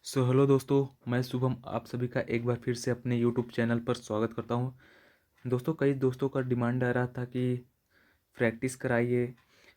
Hello दोस्तों, मैं शुभम आप सभी का एक बार फिर से अपने यूट्यूब चैनल पर स्वागत करता हूं। दोस्तों, कई दोस्तों का डिमांड आ रहा था कि प्रैक्टिस कराइए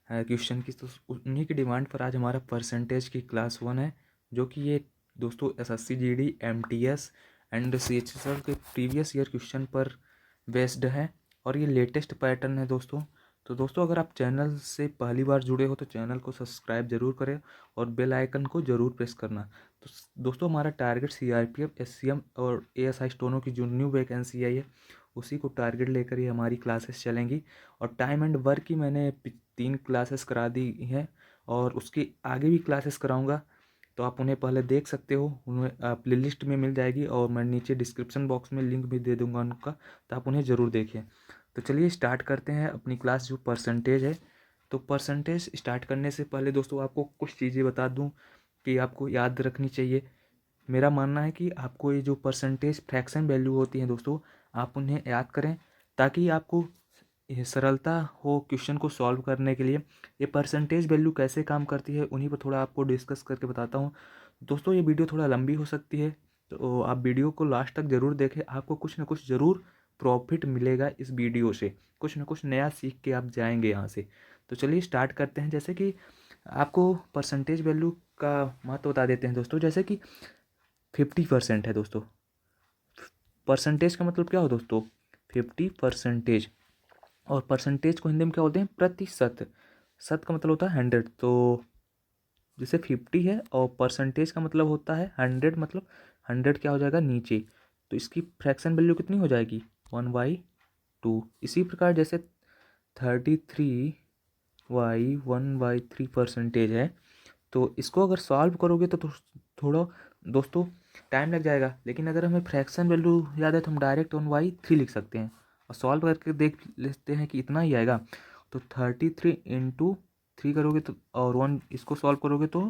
क्वेश्चन की, तो उन्हीं की डिमांड पर आज हमारा परसेंटेज की क्लास 1 है, जो कि ये दोस्तों SSC GD MTS and CHSL के प्रीवियस ईयर क्वेश्चन पर बेस्ड है और ये लेटेस्ट पैटर्न है दोस्तों। तो दोस्तों, अगर आप चैनल से पहली बार जुड़े हो तो चैनल को सब्सक्राइब जरूर करें और बेल आइकन को जरूर प्रेस करना। तो दोस्तों, हमारा टारगेट सीआरपीएफ एससीएम और एएसआई दोनों की जो न्यू वैकेंसी आई है उसी को टारगेट लेकर ही हमारी क्लासेस चलेंगी। और टाइम एंड वर्क की मैंने 3 क्लासेस करा दी हैं और उसकी आगे भी क्लासेस कराऊंगा, तो आप उन्हें पहले देख सकते हो। उन्हें प्ले लिस्ट में मिल जाएगी और मैं नीचे डिस्क्रिप्शन बॉक्स में लिंक भी दे दूंगा उनका, तो आप उन्हें ज़रूर देखिए। तो चलिए स्टार्ट करते हैं अपनी क्लास जो परसेंटेज है। तो परसेंटेज स्टार्ट करने से पहले दोस्तों आपको कुछ चीज़ें बता दूं कि आपको याद रखनी चाहिए। मेरा मानना है कि आपको ये जो परसेंटेज फ्रैक्शन वैल्यू होती हैं दोस्तों, आप उन्हें याद करें ताकि आपको ये सरलता हो क्वेश्चन को सॉल्व करने के लिए। ये परसेंटेज वैल्यू कैसे काम करती है उन्हीं पर थोड़ा आपको डिस्कस करके बताता हूँ। दोस्तों, ये वीडियो थोड़ा लंबी हो सकती है, तो आप वीडियो को लास्ट तक ज़रूर देखें। आपको कुछ ना कुछ ज़रूर प्रॉफिट मिलेगा इस वीडियो से, कुछ ना कुछ नया सीख के आप जाएंगे यहाँ से। तो चलिए स्टार्ट करते हैं। जैसे कि आपको परसेंटेज वैल्यू का महत्व बता देते हैं दोस्तों। जैसे कि 50% है दोस्तों। परसेंटेज का मतलब क्या हो दोस्तों? 50%। और परसेंटेज को हिंदी में क्या बोलते हैं? प्रतिशत। शत का मतलब होता है 100। तो जैसे 50 है और परसेंटेज का मतलब होता है 100, मतलब 100 क्या हो जाएगा? नीचे। तो इसकी फ्रैक्शन वैल्यू कितनी हो जाएगी? 1/2। इसी प्रकार जैसे 33/1/3 परसेंटेज है, तो इसको अगर सॉल्व करोगे तो थोड़ा दोस्तों टाइम लग जाएगा, लेकिन अगर हमें फ्रैक्शन वैल्यू याद है तो हम डायरेक्ट 1/3 लिख सकते हैं और सॉल्व करके देख लेते हैं कि इतना ही आएगा। तो 33 × 3 करोगे तो और 1 इसको सॉल्व करोगे तो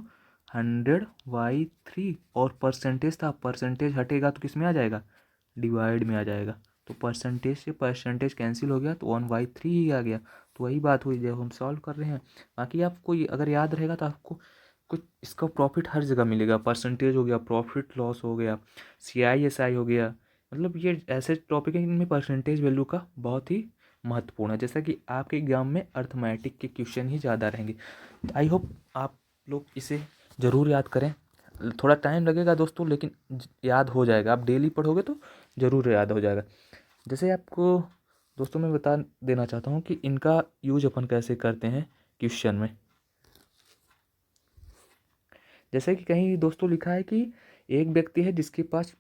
100/3। और परसेंटेज था, परसेंटेज हटेगा तो किस में आ जाएगा? डिवाइड में आ जाएगा। तो परसेंटेज से परसेंटेज कैंसिल हो गया तो 1/3 ही आ गया। तो वही बात हुई जब हम सॉल्व कर रहे हैं। बाकी आपको अगर याद रहेगा तो आपको कुछ इसका प्रॉफिट हर जगह मिलेगा। परसेंटेज हो गया, प्रॉफिट लॉस हो गया, CISI हो गया, मतलब ये ऐसे टॉपिक हैं इनमें परसेंटेज वैल्यू का बहुत ही महत्वपूर्ण है। जैसा कि आपके एग्जाम में अर्थमेटिक के क्वेश्चन ही ज़्यादा रहेंगे, तो आई होप आप लोग इसे ज़रूर याद करें। थोड़ा टाइम लगेगा दोस्तों, लेकिन याद हो जाएगा। आप डेली पढ़ोगे तो ज़रूर याद हो जाएगा। जैसे आपको दोस्तों मैं बता देना चाहता हूँ कि इनका यूज अपन कैसे करते हैं क्वेश्चन में। जैसे कि कहीं दोस्तों लिखा है कि एक व्यक्ति है जिसके पास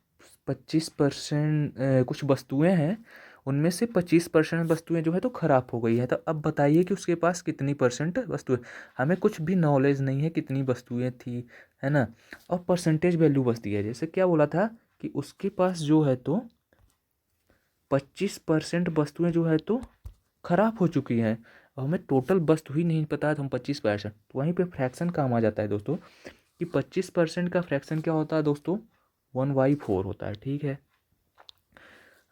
25% कुछ वस्तुएं हैं, उनमें से 25% वस्तुएं जो है तो खराब हो गई है। तो अब बताइए कि उसके पास कितनी परसेंट वस्तुएं। हमें कुछ भी नॉलेज नहीं है कितनी वस्तुएं थी, है ना। और परसेंटेज वैल्यू बचती है। जैसे क्या बोला था कि उसके पास जो है तो 25% वस्तुएं जो है तो खराब हो चुकी हैं और हमें टोटल वस्तु ही नहीं पता है, तो हम 25%। तो वहीं पे फ्रैक्शन काम आ जाता है दोस्तों कि 25% का फ्रैक्शन क्या होता है दोस्तों? 1/4 होता है। ठीक है,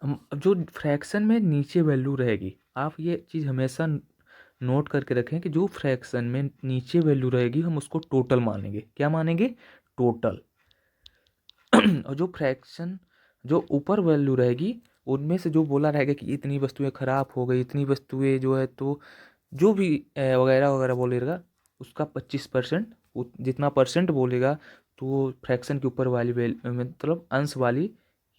हम अब जो फ्रैक्शन में नीचे वैल्यू रहेगी, आप ये चीज़ हमेशा नोट करके रखें कि जो फ्रैक्शन में नीचे वैल्यू रहेगी हम उसको टोटल मानेंगे। क्या मानेंगे? टोटल। और जो फ्रैक्शन जो ऊपर वैल्यू रहेगी उनमें से जो बोला रहेगा कि इतनी वस्तुएं खराब हो गई, इतनी वस्तुएं जो है तो जो भी वगैरह वगैरह बोलेगा, उसका 25%, जितना परसेंट बोलेगा तो वो फ्रैक्शन के ऊपर वाली मतलब अंश वाली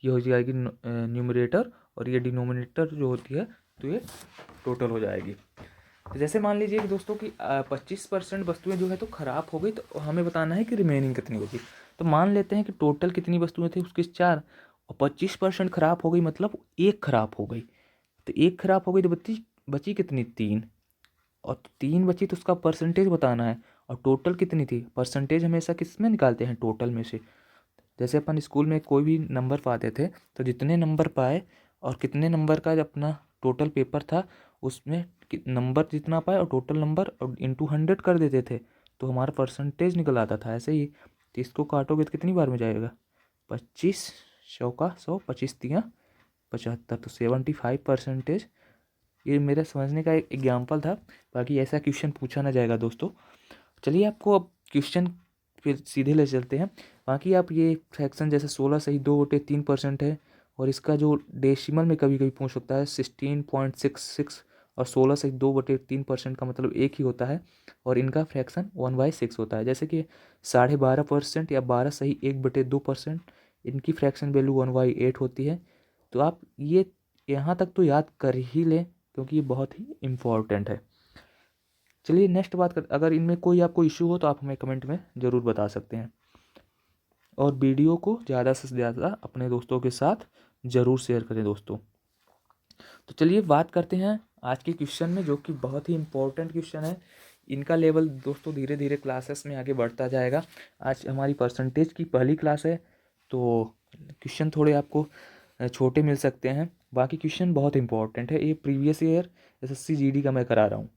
ये हो जाएगी न्यूमरेटर, और ये डिनोमिनेटर जो होती है तो ये टोटल हो जाएगी। तो जैसे मान लीजिए कि दोस्तों कि 25% वस्तुएं जो है तो खराब हो गई, तो हमें बताना है कि रिमेनिंग कितनी होगी। तो मान लेते हैं कि टोटल कितनी वस्तुएं थी उसकी 4, और 25% खराब हो गई मतलब एक खराब हो गई। तो एक खराब हो गई तो बची बची कितनी? 3। और 3 बची तो उसका परसेंटेज बताना है। और टोटल कितनी थी? परसेंटेज हमेशा किस में निकालते हैं? टोटल में से। जैसे अपन स्कूल में कोई भी नंबर पाते थे तो जितने नंबर पाए और कितने नंबर का अपना टोटल पेपर था उसमें नंबर जितना पाए और टोटल नंबर और इंटू 100 कर देते थे, तो हमारा परसेंटेज निकल आता था। ऐसे ही तो इसको काटोगे तो कितनी बार में जाएगा? 25 100 का 100, 25×3 = 75। तो 75%। ये मेरा समझने का एक एग्जाम्पल था, बाकी ऐसा क्वेश्चन पूछा ना जाएगा दोस्तों। चलिए आपको अब क्वेश्चन फिर सीधे ले चलते हैं। बाकी आप ये फ्रैक्शन जैसे 16/2/3% है, और इसका जो डेसिमल में कभी कभी पूछ सकता है 16.66, और 16/2/3% का मतलब एक ही होता है, और इनका फ्रैक्शन 1/6 होता है। जैसे कि 12.5% या 12/1/2%, इनकी फ्रैक्शन वैल्यू 1/8 होती है। तो आप ये यहाँ तक तो याद कर ही लें, क्योंकि ये बहुत ही इम्पॉर्टेंट है। चलिए नेक्स्ट बात कर, अगर इनमें कोई आपको इशू हो तो आप हमें कमेंट में ज़रूर बता सकते हैं, और वीडियो को ज़्यादा से ज़्यादा अपने दोस्तों के साथ ज़रूर शेयर करें दोस्तों। तो चलिए बात करते हैं आज के क्वेश्चन में, जो कि बहुत ही इम्पोर्टेंट क्वेश्चन है। इनका लेवल दोस्तों धीरे धीरे क्लासेस में आगे बढ़ता जाएगा। आज हमारी परसेंटेज की पहली क्लास है, तो क्वेश्चन थोड़े आपको छोटे मिल सकते हैं। बाकी क्वेश्चन बहुत इंपॉर्टेंट है, ये प्रीवियस ईयर एसएससी जीडी का मैं करा रहा हूँ।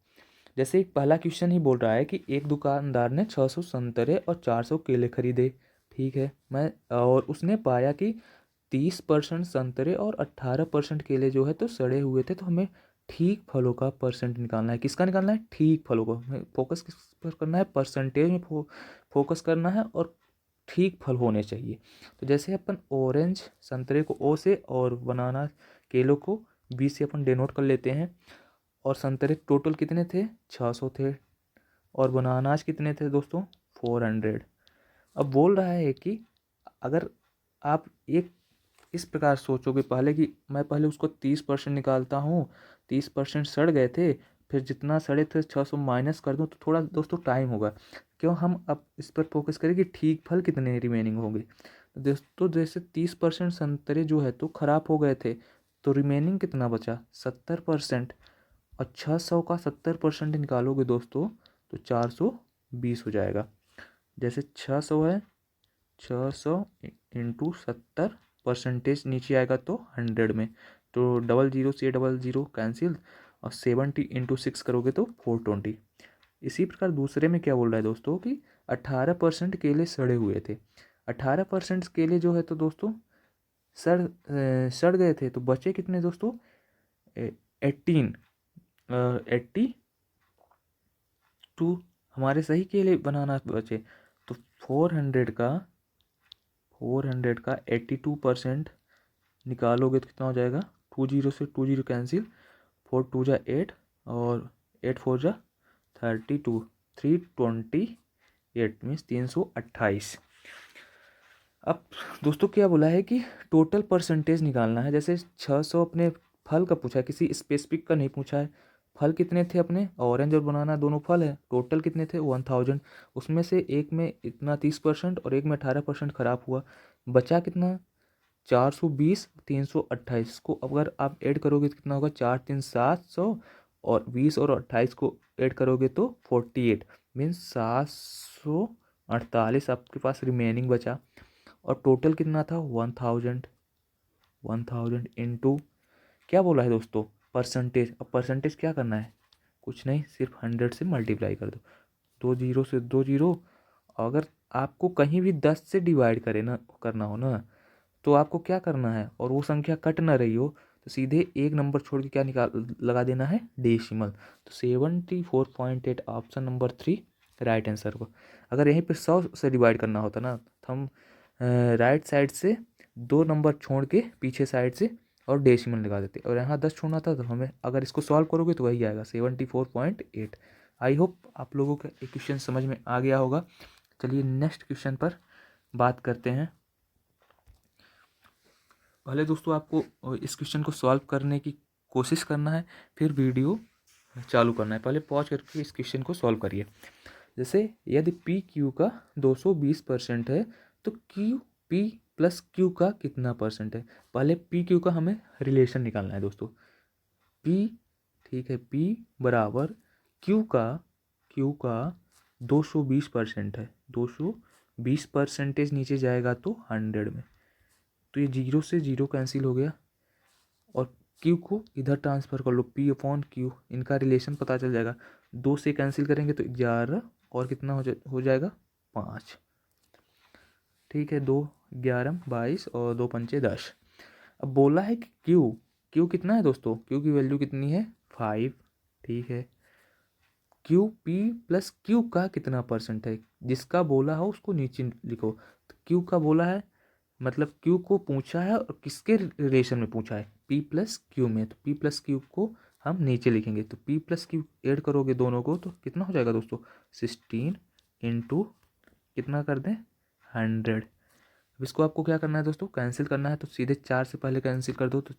जैसे एक पहला क्वेश्चन ही बोल रहा है कि एक दुकानदार ने 600 संतरे और 400 केले खरीदे। ठीक है, मैं और उसने पाया कि 30% संतरे और 18% केले जो है तो सड़े हुए थे। तो हमें ठीक फलों का परसेंट निकालना है। किसका निकालना है? ठीक फलों का। हमें फोकस किस पर करना है? परसेंटेज में फोकस करना है, और ठीक फल होने चाहिए। तो जैसे अपन ऑरेंज संतरे को ओ से और बनाना केलों को बी से अपन डिनोट कर लेते हैं। और संतरे टोटल कितने थे? 600 थे। और बनानाज कितने थे दोस्तों? 400। अब बोल रहा है कि अगर आप एक इस प्रकार सोचोगे पहले कि मैं पहले उसको 30% निकालता हूँ, 30% सड़ गए थे, फिर जितना सड़े थे 600 माइनस कर दूँ, तो थोड़ा दोस्तों टाइम होगा। क्यों? हम अब इस पर फोकस करें कि ठीक फल कितने रिमेनिंग होंगे। तो दोस्तों जैसे 30% संतरे जो है तो ख़राब हो गए थे, तो रिमेनिंग कितना बचा? 70%। और 600 का 70% निकालोगे दोस्तों तो 420 हो जाएगा। जैसे 600 है, 600 इंटू 70 परसेंटेज नीचे आएगा तो 100 में, तो 00 से 00 कैंसिल, और 70 इंटू 6 करोगे तो 420। इसी प्रकार दूसरे में क्या बोल रहा है दोस्तों कि 18% केले सड़े हुए थे। 18% केले जो है तो दोस्तों सड़ गए थे, तो बचे कितने दोस्तों? 82 हमारे सही केले बनाना बचे। तो 400 का 82% निकालोगे तो कितना हो जाएगा? 20 से 20 कैंसिल, 4 2 8, और 8 4 32, 328 मीन्स 328। अब दोस्तों क्या बोला है कि टोटल परसेंटेज निकालना है। जैसे 600 अपने फल का पूछा है, किसी स्पेसिफिक का नहीं पूछा है। फल कितने थे अपने? ऑरेंज और बनाना दोनों फल है, टोटल कितने थे? 1000। उसमें से एक में इतना 30% और एक में 18% खराब हुआ, बचा कितना? 420, 328 को अगर आप ऐड करोगे तो कितना होगा? 4 3 700, और 20 और 28 को ऐड करोगे तो 48 मीन्स 748 आपके पास रिमेनिंग बचा। और टोटल कितना था? 1000। 1000 इंटू क्या बोला है दोस्तों? परसेंटेज। अब परसेंटेज क्या करना है? कुछ नहीं, सिर्फ 100 से मल्टीप्लाई कर दो। 2 0 से 2 0। अगर आपको कहीं भी 10 से डिवाइड करे ना करना हो ना, तो आपको क्या करना है, और वो संख्या कट ना रही हो, तो सीधे एक नंबर छोड़ के क्या निकाल लगा देना है? डेसिमल। तो 74.8 ऑप्शन नंबर 3 राइट आंसर को। अगर यहीं पे 100 से डिवाइड करना होता ना, तो हम राइट साइड से 2 नंबर छोड़ के पीछे साइड से और डेसिमल लगा देते, और यहाँ 10 छोड़ना था, तो हमें अगर इसको सॉल्व करोगे तो वही आएगा 74.8। आई होप आप लोगों का एक क्वेश्चन समझ में आ गया होगा। चलिए नेक्स्ट क्वेश्चन पर बात करते हैं। पहले दोस्तों आपको इस क्वेश्चन को सॉल्व करने की कोशिश करना है, फिर वीडियो चालू करना है। पहले पॉज करके इस क्वेश्चन को सॉल्व करिए। जैसे यदि पी क्यू का 220% है, तो क्यू पी प्लस क्यू का कितना परसेंट है? पहले पी क्यू का हमें रिलेशन निकालना है दोस्तों। पी, ठीक है, पी बराबर क्यू का 220% है। 220 परसेंटेज नीचे जाएगा तो 100 में, तो ये 0 से 0 कैंसिल हो गया, और क्यू को इधर ट्रांसफ़र कर लो, पी अपॉन क्यू, इनका रिलेशन पता चल जाएगा। 2 से कैंसिल करेंगे तो 11, और कितना हो जाएगा? 5। ठीक है, 2 11 22 और 2 पंचे 10। अब बोला है कि क्यू कितना है दोस्तों? क्यू की वैल्यू कितनी है? 5। ठीक है, क्यू पी प्लस क्यू का कितना परसेंट है, जिसका बोला हो उसको नीचे लिखो। तो क्यू का बोला है मतलब क्यू को पूछा है और किसके रिलेशन में पूछा है, पी प्लस क्यू में। तो पी प्लस क्यू को हम नीचे लिखेंगे। तो पी प्लस क्यू ऐड करोगे दोनों को तो कितना हो जाएगा दोस्तों, 16 इंटू कितना कर दें 100। अब इसको आपको क्या करना है दोस्तों, कैंसिल करना है। तो सीधे 4 से पहले कैंसिल कर दो। तो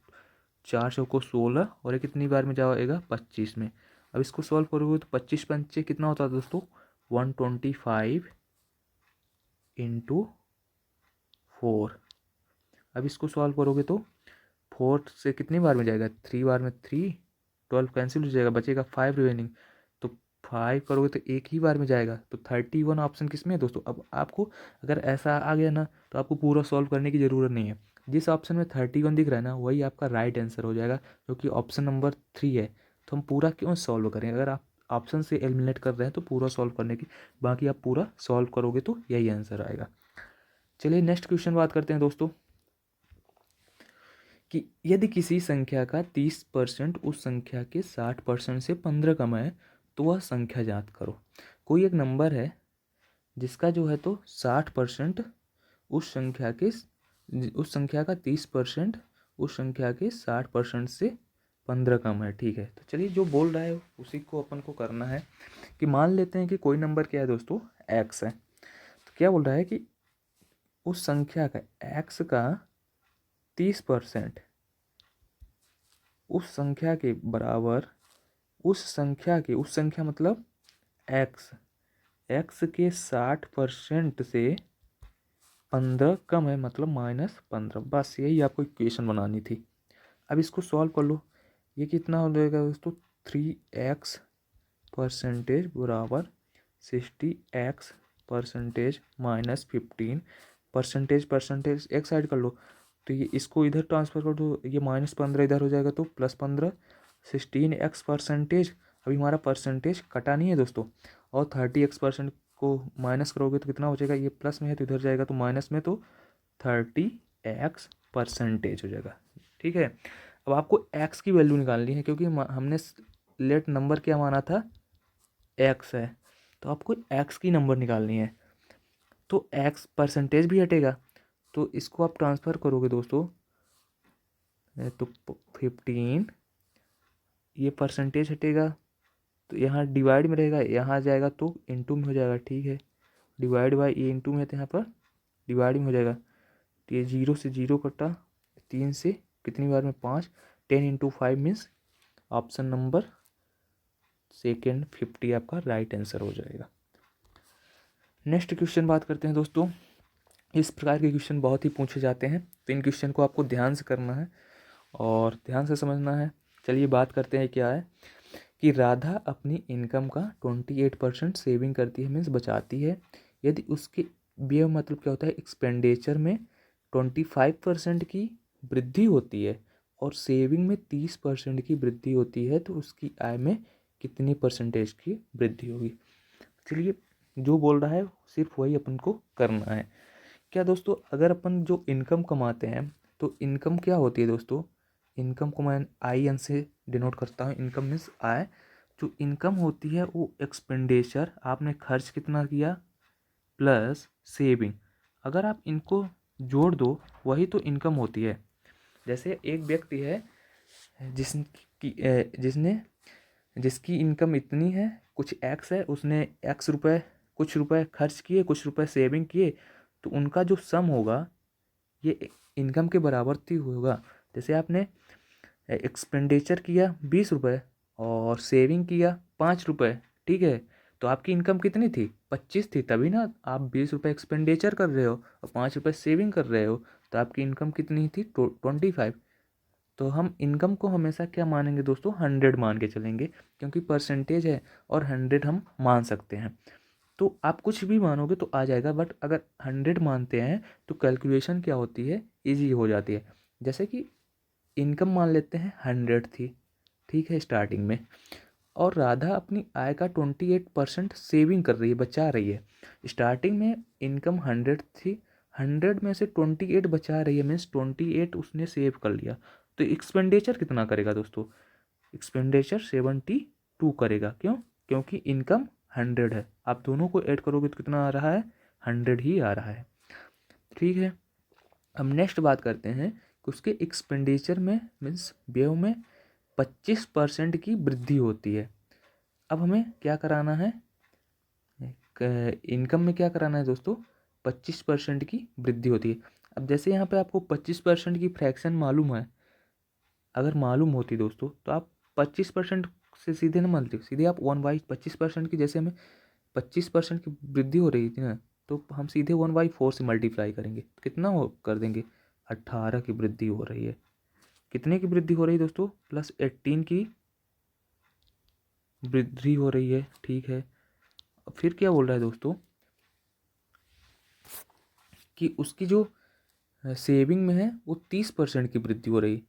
4 सौ को 16 और ये कितनी बार में जाएगा 25 में। अब इसको सॉल्व करोगे तो 25 पंचे कितना होता है दोस्तों 125 इंटू 4। अब इसको सॉल्व करोगे तो 4 से कितनी बार में जाएगा 3 बार में, 3 12 कैंसिल हो जाएगा, बचेगा 5 रिमेनिंग। तो 5 करोगे तो एक ही बार में जाएगा। तो 31 ऑप्शन किस में है दोस्तों। अब आपको अगर ऐसा आ गया ना तो आपको पूरा सॉल्व करने की ज़रूरत नहीं है। जिस ऑप्शन में 31 दिख रहा है ना वही आपका राइट आंसर हो जाएगा, क्योंकि ऑप्शन नंबर 3 है। तो हम पूरा क्यों सॉल्व करें, अगर आप ऑप्शन से एलिमिनेट कर रहे हैं तो पूरा सॉल्व करने की, बाकी आप पूरा सॉल्व करोगे तो यही आंसर आएगा। चलिए नेक्स्ट क्वेश्चन बात करते हैं दोस्तों, कि यदि किसी संख्या का 30% उस संख्या के 60% से 15 कम है तो वह संख्या ज्ञात करो। कोई एक नंबर है जिसका जो है तो 60% उस संख्या का 30% उस संख्या के 60% से 15 कम है, ठीक है। तो चलिए जो बोल रहा है उसी को अपन को करना है। कि मान लेते हैं कि कोई नंबर क्या है दोस्तों x है। तो क्या बोल रहा है कि उस संख्या का x का 30% उस संख्या के बराबर, उस संख्या मतलब x के 60% से 15 कम है, मतलब -15। बस यही आपको इक्वेशन बनानी थी। अब इसको सॉल्व कर लो। ये कितना हो जाएगा दोस्तों 3x परसेंटेज बराबर 60x परसेंटेज -15। परसेंटेज एक साइड कर लो। तो ये इसको इधर ट्रांसफर कर दो, ये -15 इधर हो जाएगा तो +15। 16x परसेंटेज, अभी हमारा परसेंटेज कटा नहीं है दोस्तों। और 30x परसेंट को माइनस करोगे तो कितना हो जाएगा, ये प्लस में है तो इधर जाएगा तो माइनस में, तो 30x परसेंटेज हो जाएगा, ठीक है। अब आपको x की वैल्यू निकालनी है, क्योंकि हमने लेट नंबर क्या माना था x है, तो आपको x की नंबर निकालनी है। तो x परसेंटेज भी हटेगा, तो इसको आप ट्रांसफ़र करोगे दोस्तों तो 15, ये परसेंटेज हटेगा तो यहाँ डिवाइड में रहेगा, यहाँ जाएगा तो इनटू में हो जाएगा, ठीक है। डिवाइड बाई ये इनटू में है तो यहाँ पर डिवाइड में हो जाएगा। तो ये 0 से 0 कटा, 3 से कितनी बार में 5, 10 into 5 means option number second 50 आपका राइट आंसर हो जाएगा। नेक्स्ट क्वेश्चन बात करते हैं दोस्तों। इस प्रकार के क्वेश्चन बहुत ही पूछे जाते हैं, तो इन क्वेश्चन को आपको ध्यान से करना है और ध्यान से समझना है। चलिए बात करते हैं, क्या है कि राधा अपनी इनकम का 28% सेविंग करती है, मीन्स बचाती है। यदि उसके व्यय मतलब क्या होता है एक्सपेंडिचर में 25% की वृद्धि होती है और सेविंग में 30% की वृद्धि होती है, तो उसकी आय में कितनी परसेंटेज की वृद्धि होगी। चलिए जो बोल रहा है सिर्फ वही अपन को करना है। क्या दोस्तों, अगर अपन जो इनकम कमाते हैं तो इनकम क्या होती है दोस्तों, इनकम को मैं IN से डिनोट करता हूँ। इनकम मीन्स आय। जो इनकम होती है वो एक्सपेंडिचर, आपने खर्च कितना किया प्लस सेविंग, अगर आप इनको जोड़ दो वही तो इनकम होती है। जैसे एक व्यक्ति है जिसकी इनकम इतनी है, कुछ एक्स है, उसने एक्स रुपये कुछ रुपए खर्च किए, कुछ रुपए सेविंग किए, तो उनका जो सम होगा ये इनकम के बराबर ही होगा। जैसे आपने एक्सपेंडिचर किया 20 रुपये और सेविंग किया 5 रुपये, ठीक है, तो आपकी इनकम कितनी थी 25 थी, तभी ना आप 20 रुपये एक्सपेंडिचर कर रहे हो और 5 रुपये सेविंग कर रहे हो, तो आपकी इनकम कितनी थी 25। तो हम इनकम को हमेशा क्या मानेंगे दोस्तों 100 मान के चलेंगे, क्योंकि परसेंटेज है और 100 हम मान सकते हैं। तो आप कुछ भी मानोगे तो आ जाएगा, बट अगर 100 मानते हैं तो कैलकुलेशन क्या होती है इजी हो जाती है। जैसे कि इनकम मान लेते हैं 100 थी, ठीक है स्टार्टिंग में, और राधा अपनी आय का 28% सेविंग कर रही है, बचा रही है। स्टार्टिंग में इनकम 100 थी, 100 में से 28 बचा रही है, मीन्स 28 उसने सेव कर लिया। तो एक्सपेंडिचर कितना करेगा दोस्तों, एक्सपेंडिचर 72 करेगा। क्यों, क्योंकि इनकम 100 है। आप दोनों को ऐड करोगे तो कितना आ रहा है, 100 ही आ रहा है। ठीक है, अब नेक्स्ट बात करते हैं कि उसके एक्सपेंडिचर में मीन्स व्यय में 25% की वृद्धि होती है। अब हमें क्या कराना है, इनकम में क्या कराना है दोस्तों, 25% की वृद्धि होती है। अब जैसे यहाँ पे आपको 25% की फ्रैक्शन मालूम है, अगर मालूम होती दोस्तों तो आप 25% से सीधे ना मानते, सीधे आप 1/25% की, जैसे हमें 25% की वृद्धि हो रही थी ना, तो हम सीधे 1/4 से मल्टीप्लाई करेंगे तो कितना हो कर देंगे, 18 की वृद्धि हो रही है। कितने की वृद्धि हो रही है दोस्तों, +18 की वृद्धि हो रही है। ठीक है, अब फिर क्या बोल रहा है दोस्तों कि उसकी जो सेविंग में है वो 30% की वृद्धि हो रही,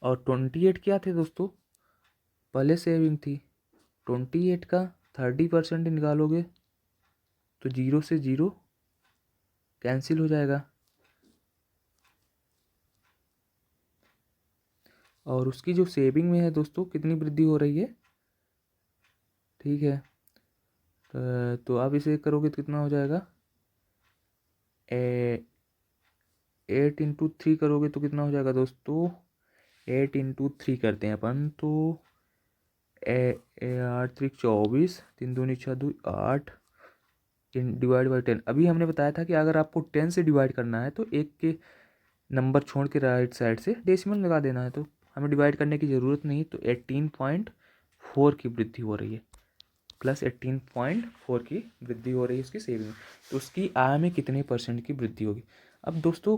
और 28 क्या थे दोस्तों, पहले सेविंग थी। 28 का 30% निकालोगे तो 0 से 0 कैंसिल हो जाएगा, और उसकी जो सेविंग में है दोस्तों कितनी वृद्धि हो रही है। ठीक है, तो आप इसे करोगे तो कितना हो जाएगा, 8 × 3 करोगे तो कितना हो जाएगा दोस्तों, 8 × 3 करते हैं अपन तो 8 × 3 = 24, 3 × 2 = 8 /10। अभी हमने बताया था कि अगर आपको 10 से डिवाइड करना है तो एक के नंबर छोड़ के राइट साइड से डेसिमल लगा देना है, तो हमें डिवाइड करने की ज़रूरत नहीं। तो 18.4 की वृद्धि हो रही है, +18.4 की वृद्धि हो रही है उसकी सेविंग। तो उसकी आय में कितने % की वृद्धि होगी। अब दोस्तों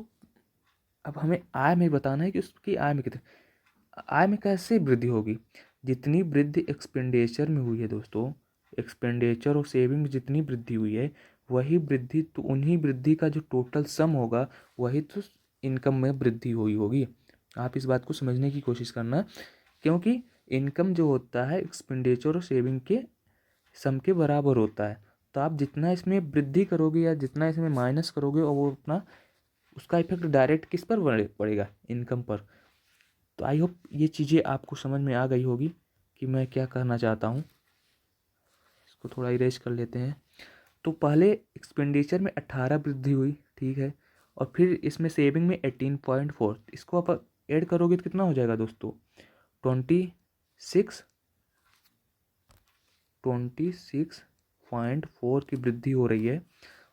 अब हमें आय में बताना है कि उसकी आय में कितने, आय में कैसे वृद्धि होगी, जितनी वृद्धि एक्सपेंडिचर में हुई है दोस्तों, एक्सपेंडिचर और सेविंग में जितनी वृद्धि हुई है वही वृद्धि, तो उन्हीं वृद्धि का जो टोटल सम होगा वही तो इनकम में वृद्धि हुई होगी। आप इस बात को समझने की कोशिश करना, क्योंकि इनकम जो होता है एक्सपेंडिचर और सेविंग के सम के बराबर होता है। तो आप जितना इसमें वृद्धि करोगे या जितना इसमें माइनस करोगे, और वो उतना उसका इफेक्ट डायरेक्ट किस पर पड़ेगा, इनकम पर। तो आई होप ये चीज़ें आपको समझ में आ गई होगी कि मैं क्या कहना चाहता हूँ। इसको थोड़ा इरेज कर लेते हैं। तो पहले एक्सपेंडिचर में 18 वृद्धि हुई, ठीक है, और फिर इसमें सेविंग में 18.4, इसको आप ऐड करोगे तो कितना हो जाएगा दोस्तों, 26.4 की वृद्धि हो रही है।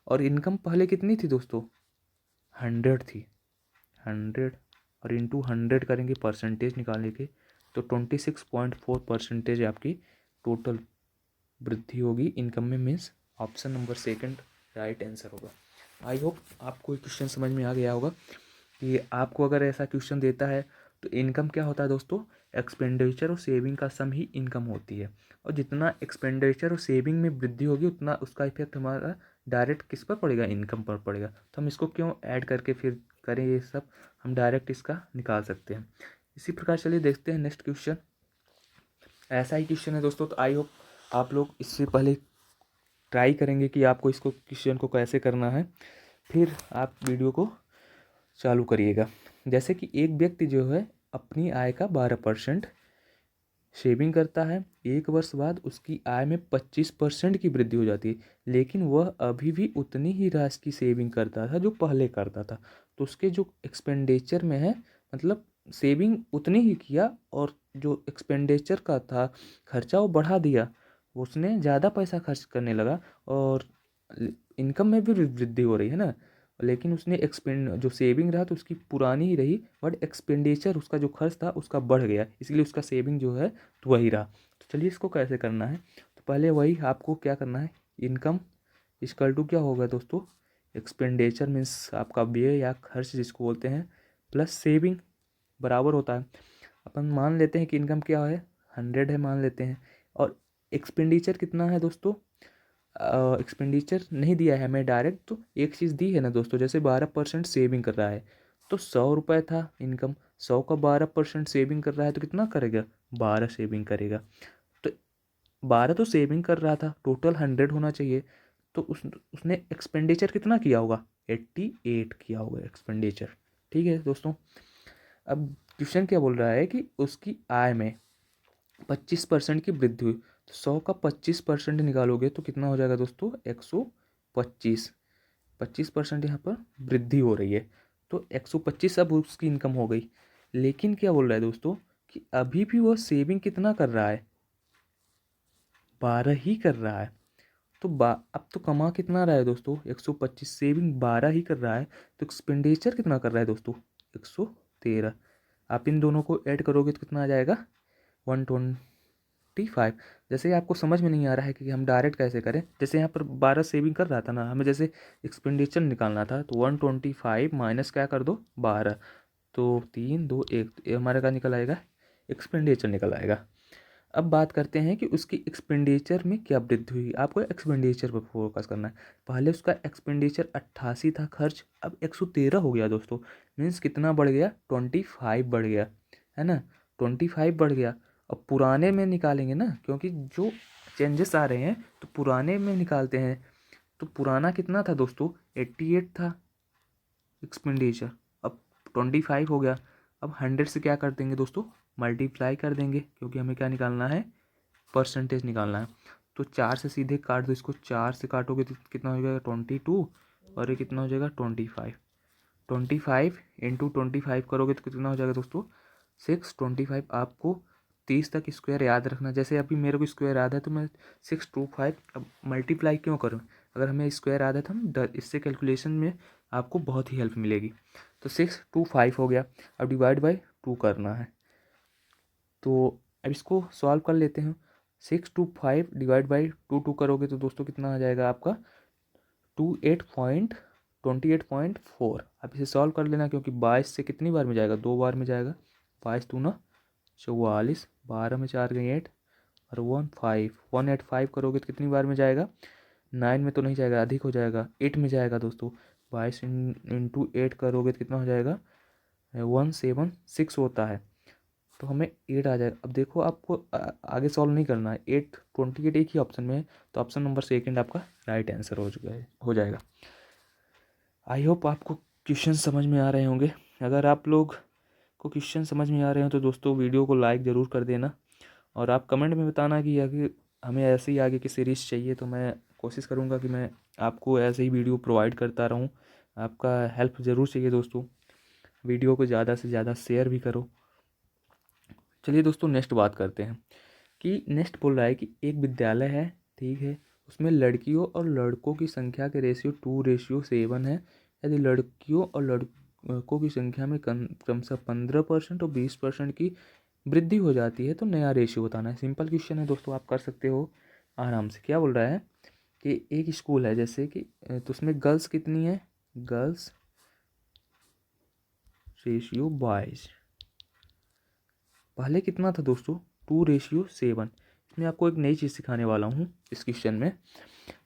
और इनकम पहले कितनी थी दोस्तों, 100 थी, 100 और इंटू 100 करेंगे परसेंटेज निकालने के, तो 26.4% आपकी टोटल वृद्धि होगी इनकम में। Means option number second right answer होगा। आई होप आपको ये क्वेश्चन समझ में आ गया होगा कि आपको अगर ऐसा क्वेश्चन देता है तो इनकम क्या होता है दोस्तों, एक्सपेंडिचर और सेविंग का सम ही इनकम होती है, और जितना एक्सपेंडिचर और सेविंग में वृद्धि होगी उतना उसका इफेक्ट हमारा डायरेक्ट किस पर पड़ेगा, इनकम पर पड़ेगा। तो हम इसको क्यों ऐड करके फिर करें ये सब, हम डायरेक्ट इसका निकाल सकते हैं। इसी प्रकार चलिए देखते हैं नेक्स्ट क्वेश्चन। ऐसा ही क्वेश्चन है दोस्तों, तो आई होप आप लोग इससे पहले ट्राई करेंगे कि आपको इसको क्वेश्चन को कैसे करना है, फिर आप वीडियो को चालू करिएगा। जैसे कि एक व्यक्ति जो है अपनी आय का 12% शेविंग करता है, 1 वर्ष बाद उसकी आय में 25% की वृद्धि हो जाती है, लेकिन वह अभी भी उतनी ही राशि की सेविंग करता था जो पहले करता था। तो उसके जो एक्सपेंडिचर में है, मतलब सेविंग उतनी ही किया और जो एक्सपेंडिचर का था खर्चा वो बढ़ा दिया, उसने ज़्यादा पैसा खर्च करने लगा, और इनकम में भी वृद्धि हो रही है ना, लेकिन उसने एक्सपेंड जो सेविंग रहा तो उसकी पुरानी ही रही, बट एक्सपेंडिचर उसका जो खर्च था उसका बढ़ गया, इसलिए उसका सेविंग जो है तो वही रहा। तो चलिए इसको कैसे करना है, तो पहले वही आपको क्या करना है, इनकम इक्वल टू क्या होगा दोस्तों, एक्सपेंडिचर मीन्स आपका व्यय या खर्च जिसको बोलते हैं, प्लस सेविंग बराबर होता है। अपन मान लेते हैं कि इनकम क्या है, 100 है मान लेते हैं, और एक्सपेंडिचर कितना है दोस्तों, एक्सपेंडिचर नहीं दिया है हमें डायरेक्ट, तो एक चीज़ दी है ना दोस्तों, जैसे 12% सेविंग कर रहा है, तो 100 रुपये था इनकम, 100 का 12% सेविंग कर रहा है तो कितना करेगा, 12 सेविंग करेगा। तो 12 तो सेविंग कर रहा था, टोटल 100 होना चाहिए, तो उसने एक्सपेंडिचर कितना किया होगा, 88 किया होगा एक्सपेंडिचर। ठीक है दोस्तों, अब क्वेश्चन क्या बोल रहा है कि उसकी आय में 25% की वृद्धि हुई, तो 100 का 25% निकालोगे तो कितना हो जाएगा दोस्तों, 125। 25% यहाँ पर वृद्धि हो रही है, तो 125 अब उसकी इनकम हो गई। लेकिन क्या बोल रहा है दोस्तों कि अभी भी वो सेविंग कितना कर रहा है, 12 ही कर रहा है। तो अब तो कमा कितना रहा है दोस्तों, 125, सेविंग 12 ही कर रहा है, तो एक्सपेंडिचर कितना कर रहा है दोस्तों, 113। आप इन दोनों को ऐड करोगे तो कितना आ जाएगा, 125। जैसे आपको समझ में नहीं आ रहा है कि हम डायरेक्ट कैसे करें, जैसे यहाँ पर 12 सेविंग कर रहा था ना, हमें जैसे एक्सपेंडिचर निकालना था, तो 125 माइनस क्या कर दो, 12, तो 3 2 1, ये हमारा क्या निकल आएगा, एक्सपेंडिचर निकल आएगा। अब बात करते हैं कि उसकी एक्सपेंडिचर में क्या वृद्धि हुई। आपको एक्सपेंडिचर पर फोकस करना है। पहले उसका एक्सपेंडिचर 88 था खर्च, अब 113 हो गया दोस्तों। मीन्स कितना बढ़ गया, 25 बढ़ गया, है ना, 25 बढ़ गया। अब पुराने में निकालेंगे ना, क्योंकि जो चेंजेस आ रहे हैं तो पुराने में निकालते हैं। तो पुराना कितना था दोस्तों, 88 था एक्सपेंडिचर, अब 25 हो गया। अब 100 से क्या कर देंगे दोस्तों, मल्टीप्लाई कर देंगे, क्योंकि हमें क्या निकालना है, परसेंटेज निकालना है। तो 4 से सीधे काट दो इसको, 4 से काटोगे तो कितना हो जाएगा, 22, और ये कितना हो जाएगा, 25। 25 इंटू 25 करोगे तो कितना हो जाएगा दोस्तों, 625। आपको 30 तक स्क्वायर याद रखना। जैसे अभी मेरे को स्क्वायर याद है तो मैं 625, अब मल्टीप्लाई क्यों करूँ, अगर हमें स्क्वायर याद है तो हम इससे कैलकुलेशन में आपको बहुत ही हेल्प मिलेगी। तो 625 हो गया। अब डिवाइड बाई 2 करना है, तो अब इसको सॉल्व कर लेते हैं। 625 डिवाइड बाई 2 करोगे तो दोस्तों कितना आ जाएगा आपका, 28.4। अब इसे सॉल्व कर लेना, क्योंकि 22 से कितनी बार में जाएगा, 2 बार में जाएगा। 22 दूना 44, 12 में 4 गई 8, और 185 करोगे तो कितनी बार में जाएगा, 9 में तो नहीं जाएगा, अधिक हो जाएगा, 8 में जाएगा दोस्तों। 22 इंटू 8 करोगे तो कितना हो जाएगा, 176 होता है, तो हमें 8 आ जाएगा। अब देखो आपको आगे सॉल्व नहीं करना है, 28 एक ही ऑप्शन में है, तो ऑप्शन नंबर सेकंड आपका राइट आंसर हो जाएगा। आई होप आपको क्वेश्चन समझ में आ रहे होंगे। अगर आप लोग को क्वेश्चन समझ में आ रहे हो तो दोस्तों वीडियो को लाइक ज़रूर कर देना, और आप कमेंट में बताना कि आगे हमें ऐसे ही आगे की सीरीज़ चाहिए, तो मैं कोशिश करूँगा कि मैं आपको ऐसे ही वीडियो प्रोवाइड करता रहूँ। आपका हेल्प ज़रूर चाहिए दोस्तों, वीडियो को ज़्यादा से ज़्यादा शेयर भी करो। चलिए दोस्तों नेक्स्ट बात करते हैं, कि नेक्स्ट बोल रहा है कि एक विद्यालय है, ठीक है, उसमें लड़कियों और लड़कों की संख्या के रेशियो 2:7 है। यदि लड़कियों और लड़कों की संख्या में क्रमशः 15% और 20% की वृद्धि हो जाती है तो नया रेशियो बताना है। सिंपल क्वेश्चन है दोस्तों, आप कर सकते हो आराम से। क्या बोल रहा है कि एक स्कूल है जैसे कि, तो उसमें गर्ल्स कितनी है, गर्ल्स रेशियो बॉयज़ पहले कितना था दोस्तों, 2:7। इसमें आपको एक नई चीज़ सिखाने वाला हूँ इस क्वेश्चन में,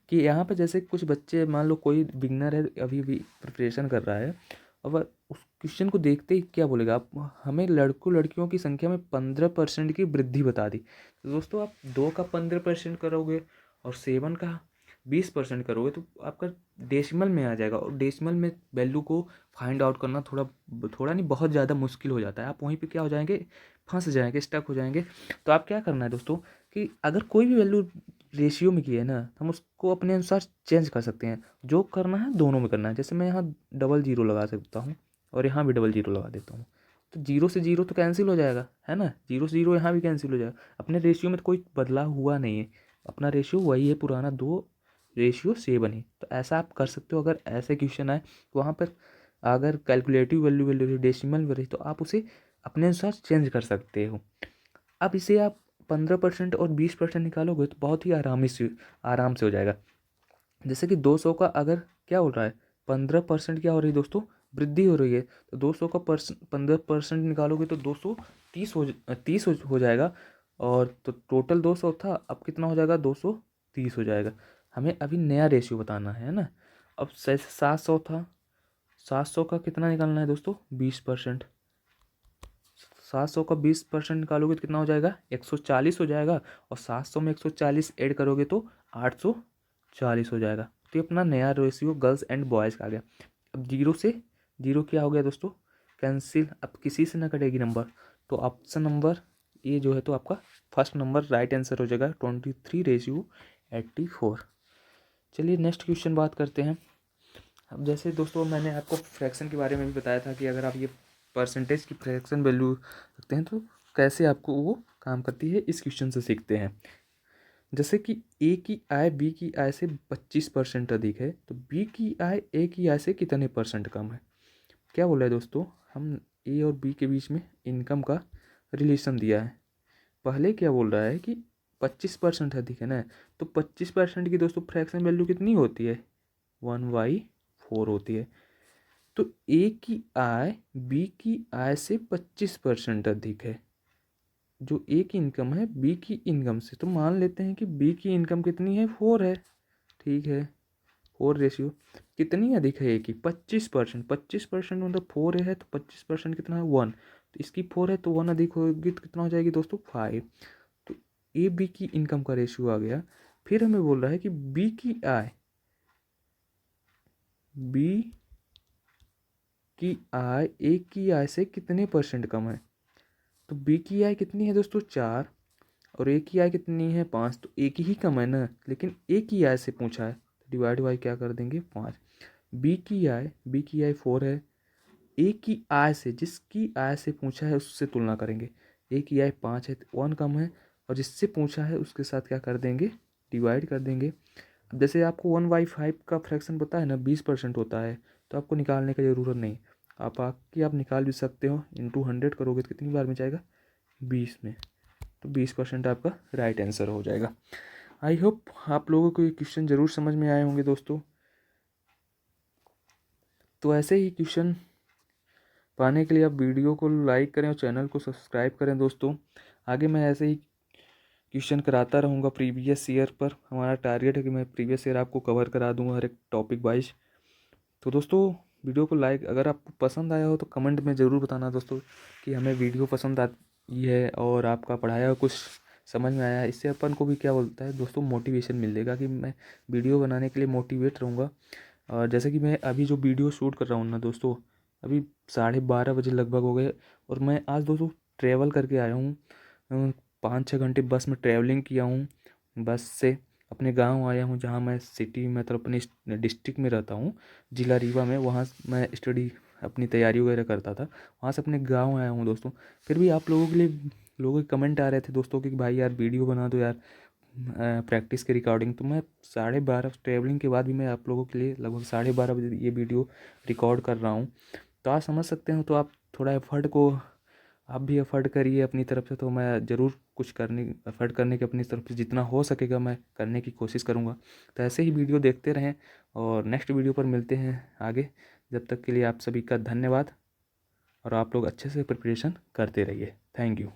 कि यहाँ पे जैसे कुछ बच्चे, मान लो कोई बिगनर है, अभी भी प्रिपरेशन कर रहा है, अब उस क्वेश्चन को देखते ही क्या बोलेगा, आप हमें लड़कों लड़कियों की संख्या में 15% की वृद्धि बता दी। तो दोस्तों आप 2 का 15% करोगे और 7 का 20% करोगे तो आपका डेसिमल में आ जाएगा, और डेसिमल में वैल्यू को फाइंड आउट करना थोड़ा थोड़ा नहीं, बहुत ज़्यादा मुश्किल हो जाता है। आप वहीं पे क्या हो जाएंगे, फंस जाएंगे, स्टक हो जाएंगे। तो आप क्या करना है दोस्तों, कि अगर कोई भी वैल्यू रेशियो में की है ना, हम उसको अपने अनुसार चेंज कर सकते हैं। जो करना है दोनों में करना है। जैसे मैं यहाँ 00 लगा सकता हूँ और यहाँ भी 00 लगा देता हूँ, तो 0 से 0 तो कैंसिल हो जाएगा, है ना, 0 से 0 यहाँ भी कैंसिल हो जाएगा। अपने रेशियो में तो कोई बदलाव हुआ नहीं है, अपना रेशियो वही है पुराना, 2:7 ही। तो ऐसा आप कर सकते हो। अगर ऐसे क्वेश्चन आए तो वहाँ पर अगर कैलकुलेटिव वैल्यू डेसिमल वैल्यू, तो आप उसे अपने अनुसार चेंज कर सकते हो। अब इसे आप 15% और 20% निकालोगे तो बहुत ही आराम से हो जाएगा। जैसे कि 200 का अगर क्या हो रहा है, 15% क्या हो रही है दोस्तों, वृद्धि हो रही है, तो 200 का 15% निकालोगे तो 230 हो जाएगा। और तो टोटल 200 था, अब कितना हो जाएगा, 230 हो जाएगा। हमें अभी नया रेशियो बताना है ना। अब 700 था, 700 का कितना निकालना है दोस्तों, 20%। 700 का 20% निकालोगे तो कितना हो जाएगा, 140 हो जाएगा। और 700 में 140 ऐड करोगे तो 840 हो जाएगा। तो ये अपना नया रेशियो गर्ल्स एंड बॉयज़ का आ गया। अब 0 से 0 क्या हो गया दोस्तों, कैंसिल। अब किसी से ना कटेगी नंबर, तो ऑप्शन नंबर ये जो है तो आपका फर्स्ट नंबर राइट आंसर हो जाएगा 23:84। चलिए नेक्स्ट क्वेश्चन बात करते हैं। अब जैसे दोस्तों मैंने आपको फ्रैक्शन के बारे में भी बताया था कि अगर आप ये परसेंटेज की फ्रैक्शन वैल्यू रखते हैं तो कैसे आपको वो काम करती है, इस क्वेश्चन से सीखते हैं। जैसे कि ए की आय बी की आय से 25% अधिक है तो बी की आय ए की आय से कितने परसेंट कम है। क्या बोला है दोस्तों, हम ए और बी के बीच में इनकम का रिलेशन दिया है। पहले क्या बोल रहा है कि 25% अधिक है ना, तो 25% की दोस्तों फ्रैक्शन वैल्यू कितनी होती है, 1/4 होती है। तो ए की आय बी की आय से 25% अधिक है। जो ए की इनकम है बी की इनकम से, तो मान लेते हैं कि बी की इनकम कितनी है, 4 है। ठीक है, 4 रेशियो कितनी अधिक है ए की, 25%। 25% मतलब 4 है तो 25% कितना है, 1। तो इसकी 4 है तो 1 अधिक होगी तो कितना हो जाएगी दोस्तों, 5। तो ए बी की इनकम का रेशियो आ गया। फिर हमें बोल रहा है कि बी की आय ए की आय से कितने परसेंट कम है। तो बी की आय कितनी है दोस्तों, 4, और ए की आय कितनी है, 5। तो ए की ही कम है ना, लेकिन ए की आय से पूछा है तो डिवाइड बाई क्या कर देंगे, 5। बी की आय 4 है, ए की आय से, जिसकी आय से पूछा है उससे तुलना करेंगे। ए की आय 5 है तो 1 कम है, और जिससे पूछा है उसके साथ क्या कर देंगे, डिवाइड कर देंगे। अब जैसे आपको 1/5 का फ्रैक्शन पता है ना, 20% होता है, तो आपको निकालने की ज़रूरत नहीं। आप निकाल भी सकते हो, इंटू 100 करोगे तो कितनी बार में जाएगा, 20 में। तो 20% आपका राइट आंसर हो जाएगा। आई होप आप लोगों को ये क्वेश्चन ज़रूर समझ में आए होंगे दोस्तों। तो ऐसे ही क्वेश्चन पाने के लिए आप वीडियो को लाइक करें और चैनल को सब्सक्राइब करें दोस्तों। आगे मैं ऐसे ही क्वेश्चन कराता रहूँगा प्रीवियस ईयर पर। हमारा टारगेट है कि मैं प्रीवियस ईयर आपको कवर करा दूँगा हर एक टॉपिक वाइज। तो दोस्तों वीडियो को लाइक, अगर आपको पसंद आया हो तो कमेंट में ज़रूर बताना दोस्तों कि हमें वीडियो पसंद आई है और आपका पढ़ाया हुआ कुछ समझ में आया है। इससे अपन को भी क्या बोलता है दोस्तों, मोटिवेशन मिलेगा कि मैं वीडियो बनाने के लिए मोटिवेट रहूँगा। और जैसे कि मैं अभी जो वीडियो शूट कर रहा हूँ ना दोस्तों, अभी 12:30 लगभग हो गए, और मैं आज दोस्तों ट्रैवल करके आया हूँ। 5-6 घंटे बस में ट्रैवलिंग किया हूँ। बस से अपने गांव आया हूँ, जहाँ मैं सिटी मतलब अपने डिस्ट्रिक्ट में रहता हूँ, जिला रीवा में। वहाँ मैं स्टडी अपनी तैयारी वगैरह करता था, वहाँ से अपने गांव आया हूँ दोस्तों। फिर भी आप लोगों के लिए लोगों के कमेंट आ रहे थे दोस्तों कि भाई यार वीडियो बना दो यार प्रैक्टिस के रिकॉर्डिंग। तो मैं 12:30 ट्रैवलिंग के बाद भी मैं आप लोगों के लिए लगभग 12:30 बजे ये वीडियो रिकॉर्ड कर रहा हूँ। तो आप समझ सकते हो, तो आप थोड़ा एफर्ट को आप भी एफर्ट करिए अपनी तरफ से। तो मैं ज़रूर कुछ एफर्ट करने की अपनी तरफ से जितना हो सकेगा मैं करने की कोशिश करूँगा। तो ऐसे ही वीडियो देखते रहें और नेक्स्ट वीडियो पर मिलते हैं आगे। जब तक के लिए आप सभी का धन्यवाद, और आप लोग अच्छे से प्रिपरेशन करते रहिए। Thank you.